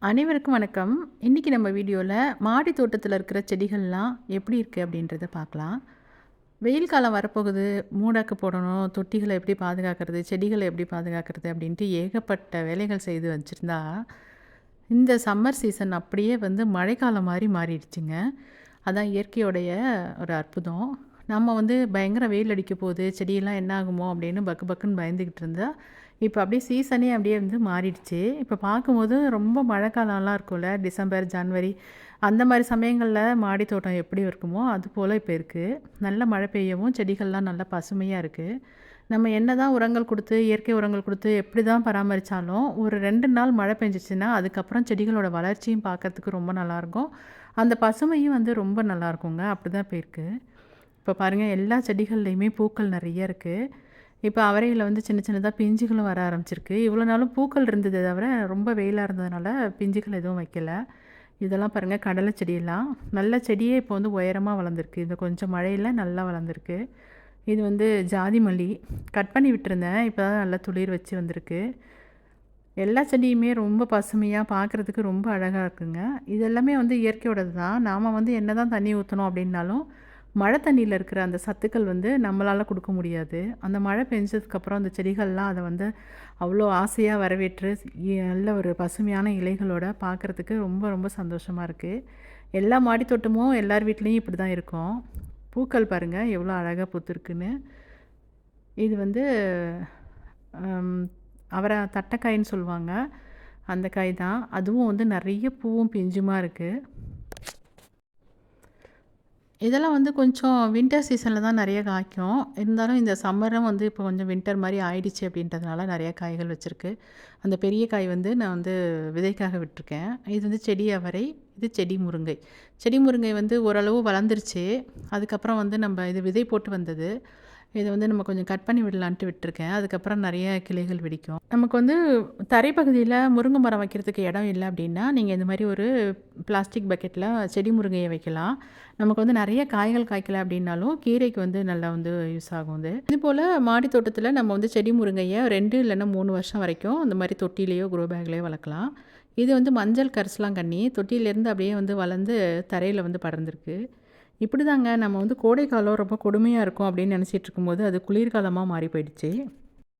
அனைவருக்கும் வணக்கம். இன்றைக்கி நம்ம வீடியோவில் மாடி தோட்டத்தில் இருக்கிற செடிகள்லாம் எப்படி இருக்குது அப்படின்றத பார்க்கலாம். வெயில் காலம் வரப்போகுது, மூடாக்கு போடணும், தொட்டிகளை எப்படி பாதுகாக்கிறது, செடிகளை எப்படி பாதுகாக்கிறது அப்படின்ட்டு ஏகப்பட்ட வேலைகள் செய்து வச்சுருந்தா, இந்த சம்மர் சீசன் அப்படியே மழைக்காலம் மாதிரி மாறிடுச்சுங்க. அதான் இயற்கையோடைய ஒரு அற்புதம். நம்ம பயங்கர வெயில் அடிக்க போகுது, செடியெல்லாம் என்ன ஆகுமோ அப்படின்னு பக்கு பக்குன்னு பயந்துக்கிட்டு இருந்தா, இப்போ அப்படியே சீசனே அப்படியே மாறிடுச்சு. இப்போ பார்க்கும்போது ரொம்ப மழைக்காலம்லாம் இருக்கும்ல, டிசம்பர், ஜனவரி அந்த மாதிரி சமயங்களில் மாடி தோட்டம் எப்படி இருக்குமோ அது போல் இப்போ இருக்குது. நல்ல மழை பெய்யவும் செடிகள்லாம் நல்லா பசுமையாக இருக்குது. நம்ம என்ன தான் உரங்கள் கொடுத்து, இயற்கை உரங்கள் கொடுத்து எப்படி தான் பராமரித்தாலும் ஒரு 2 நாள் மழை பெஞ்சிச்சுன்னா அதுக்கப்புறம் செடிகளோட வளர்ச்சியும் பார்க்கறதுக்கு ரொம்ப நல்லாயிருக்கும். அந்த பசுமையும் ரொம்ப நல்லாயிருக்குங்க. அப்படி தான் இப்போ இருக்குது. இப்போ பாருங்கள், எல்லா செடிகள்லையுமே பூக்கள் நிறைய இருக்குது. இப்போ அவரையில் சின்ன சின்னதாக பிஞ்சுகளும் வர ஆரம்பிச்சிருக்கு. இவ்வளோ நாளும் பூக்கள் இருந்ததே தவிர ரொம்ப வெயிலாக இருந்ததுனால பிஞ்சுகள் எதுவும் வைக்கல. இதெல்லாம் பாருங்கள், கடலை செடியெல்லாம் நல்ல செடியே இப்போ உயரமாக வளர்ந்துருக்கு. இந்த கொஞ்சம் மழையில் நல்லா வளர்ந்துருக்கு. இது ஜாதி மல்லி கட் பண்ணி விட்டுருந்தேன். இப்போ தான் நல்லா துளிர் வச்சு வந்திருக்கு. எல்லா செடியுமே ரொம்ப பசுமையாக பார்க்குறதுக்கு ரொம்ப அழகாக இருக்குங்க. இது எல்லாமே இயற்கையோடது தான். நாம் என்ன தான் தண்ணி ஊற்றணும் அப்படின்னாலும் மழை தண்ணியில் இருக்கிற அந்த சத்துக்கள் நம்மளால் கொடுக்க முடியாது. அந்த மழை பெஞ்சதுக்கப்புறம் அந்த செடிகள்லாம் அதை அவ்வளோ ஆசையாக வரவேற்று நல்ல ஒரு பசுமையான இலைகளோட பார்க்குறதுக்கு ரொம்ப ரொம்ப சந்தோஷமாக இருக்குது. எல்லா மாடி தோட்டமும் எல்லார் வீட்லேயும் இப்படி தான் இருக்கும். பூக்கள் பாருங்கள் எவ்வளோ அழகாக பூத்துருக்குன்னு. இது அவரை தட்டைக்காயின்னு சொல்லுவாங்க. அந்த காய் தான். அதுவும் நிறைய பூவும் பிஞ்சுமா இருக்குது. இதெல்லாம் கொஞ்சம் வின்டர் சீசனில் தான் நிறைய காய்க்கும். இருந்தாலும் இந்த சம்மரும் இப்போ கொஞ்சம் வின்டர் மாதிரி ஆயிடுச்சு அப்படின்றதுனால நிறைய காய்கள் வச்சுருக்கு. அந்த பெரிய காய் நான் விதைக்காக விட்டுருக்கேன். இது செடி அவரை, இது செடி முருங்கை. செடி முருங்கை ஓரளவு வளர்ந்துருச்சு. அதுக்கப்புறம் நம்ம இது விதை போட்டு வந்தது. இதை நம்ம கொஞ்சம் கட் பண்ணி விடலான்ட்டு விட்டுருக்கேன். அதுக்கப்புறம் நிறைய கிளைகள் வெடிக்கும். நமக்கு தரைப்பகுதியில் முருங்கை மரம் வைக்கிறதுக்கு இடம் இல்லை அப்படின்னா, நீங்கள் இந்த மாதிரி ஒரு பிளாஸ்டிக் பக்கெட்டில் செடி முருங்கையை வைக்கலாம். நமக்கு நிறைய காய்கள் காய்க்கல அப்படின்னாலும் கீரைக்கு நல்லா யூஸ் ஆகும். இது போல் மாடி தோட்டத்தில் நம்ம செடி முருங்கையை 2 இல்லைன்னா 3 வருஷம் வரைக்கும் அந்த மாதிரி தொட்டிலேயோ க்ரோ பேக்லேயோ வளர்க்கலாம். இது மஞ்சள் கரிசலாங்கண்ணி தொட்டியிலேருந்து அப்படியே வளர்ந்து தரையில் படர்ந்துருக்கு. இப்படி தாங்க நம்ம கோடை காலம் ரொம்ப கொடுமையாக இருக்கும் அப்படின்னு நினச்சிட்டு இருக்கும்போது அது குளிர்காலமாக மாறி போயிடுச்சு.